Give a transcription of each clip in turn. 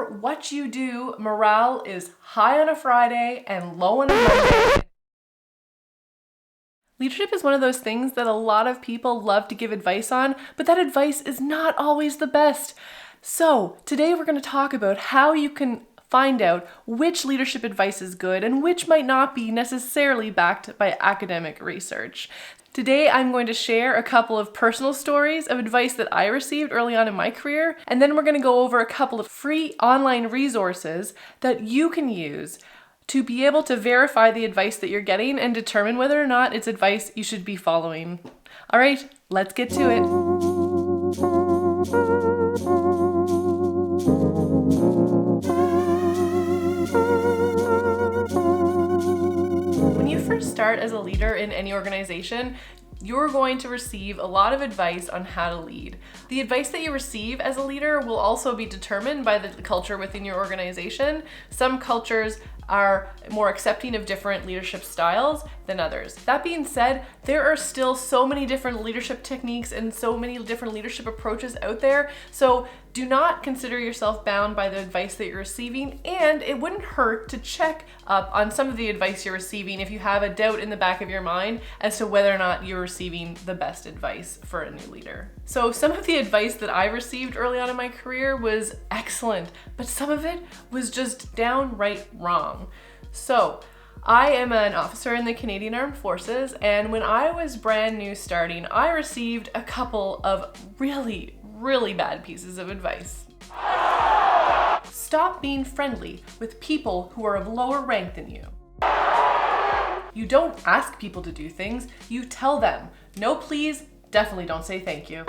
matter what you do, morale is high on a Friday and low on a Monday. Leadership is one of those things that a lot of people love to give advice on, but that advice is not always the best. So today we're going to talk about how you can find out which leadership advice is good and which might not be necessarily backed by academic research. Today I'm going to share a couple of personal stories of advice that I received early on in my career, and then we're going to go over a couple of free online resources that you can use to be able to verify the advice that you're getting and determine whether or not it's advice you should be following. All right, let's get to it. When you first start as a leader in any organization, you're going to receive a lot of advice on how to lead. The advice that you receive as a leader will also be determined by the culture within your organization. Some cultures are more accepting of different leadership styles than others. That being said, there are still so many different leadership techniques and so many different leadership approaches out there. So do not consider yourself bound by the advice that you're receiving, and it wouldn't hurt to check up on some of the advice you're receiving if you have a doubt in the back of your mind as to whether or not you're receiving the best advice for a new leader. So some of the advice that I received early on in my career was excellent, but some of it was just downright wrong. So I am an officer in the Canadian Armed Forces, and when I was brand new starting, I received a couple of really bad pieces of advice. Stop being friendly with people who are of lower rank than you. You don't ask people to do things, you tell them. No please, definitely don't say thank you.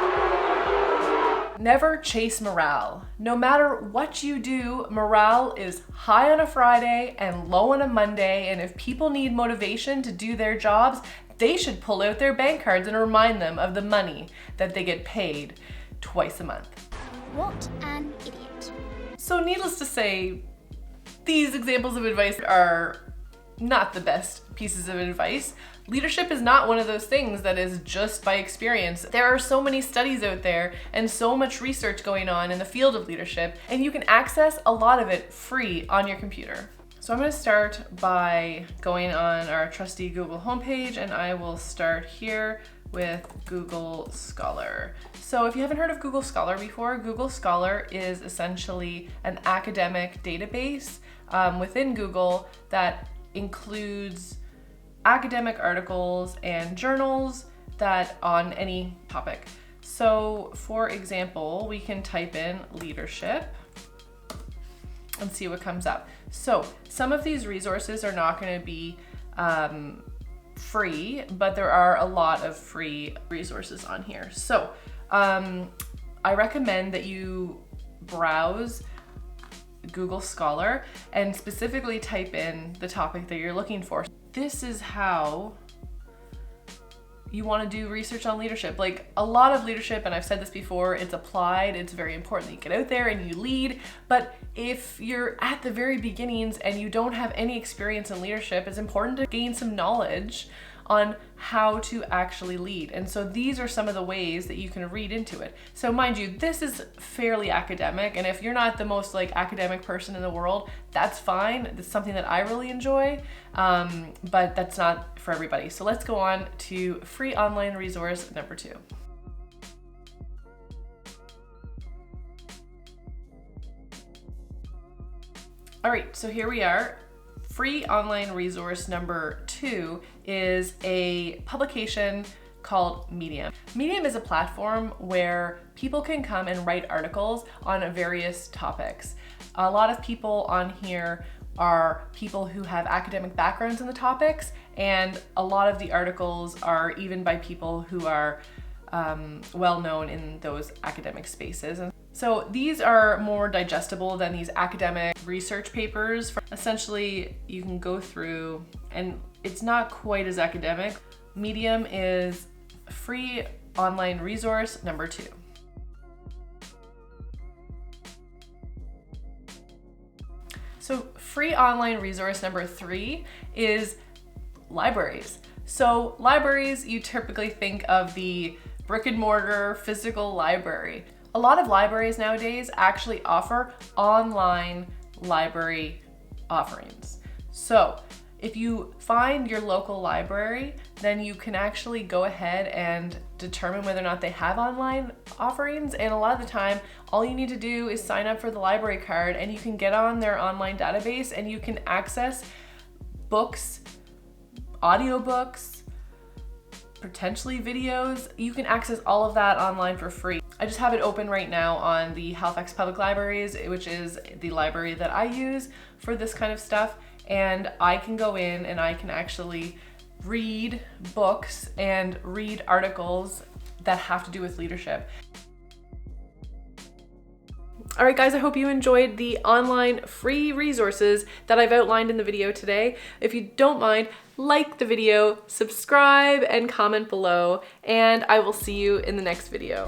Never chase morale. No matter what you do, morale is high on a Friday and low on a Monday, and if people need motivation to do their jobs, they should pull out their bank cards and remind them of the money that they get paid twice a month. What an idiot. So needless to say, these examples of advice are not the best pieces of advice. Leadership is not one of those things that is just by experience. There are so many studies out there and so much research going on in the field of leadership, and you can access a lot of it free on your computer. So I'm going to start by going on our trusty Google homepage, and I will start here with Google Scholar. So if you haven't heard of Google Scholar before, Google Scholar is essentially an academic database within Google that includes academic articles and journals that on any topic. So for example, we can type in leadership and see what comes up. So some of these resources are not going to be free, but there are a lot of free resources on here. So I recommend that you browse Google Scholar and specifically type in the topic that you're looking for. This is how you want to do research on leadership. Like a lot of leadership, and I've said this before, it's applied. It's very important that you get out there and you lead. But if you're at the very beginnings and you don't have any experience in leadership, it's important to gain some knowledge on how to actually lead. And so these are some of the ways that you can read into it. So mind you, this is fairly academic, and if you're not the most academic person in the world, that's fine. It's something that I really enjoy, but that's not for everybody. So let's go on to free online resource number 2. All right, so here we are. Free online resource number 2 is a publication called Medium. Medium is a platform where people can come and write articles on various topics. A lot of people on here are people who have academic backgrounds in the topics, and a lot of the articles are even by people who are well known in those academic spaces. And so these are more digestible than these academic research papers. Essentially, you can go through, and it's not quite as academic. Medium is free online resource number 2. So free online resource number 3 is libraries. So libraries, you typically think of the brick and mortar physical library. A lot of libraries nowadays actually offer online library offerings. So if you find your local library, then you can actually go ahead and determine whether or not they have online offerings. And a lot of the time, all you need to do is sign up for the library card and you can get on their online database and you can access books, audiobooks, potentially videos. You can access all of that online for free. I just have it open right now on the Halifax Public Libraries, which is the library that I use for this kind of stuff. And I can go in and I can actually read books and read articles that have to do with leadership. All right, guys, I hope you enjoyed the online free resources that I've outlined in the video today. If you don't mind, like the video, subscribe, and comment below, and I will see you in the next video.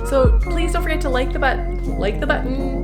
So please don't forget to like the button.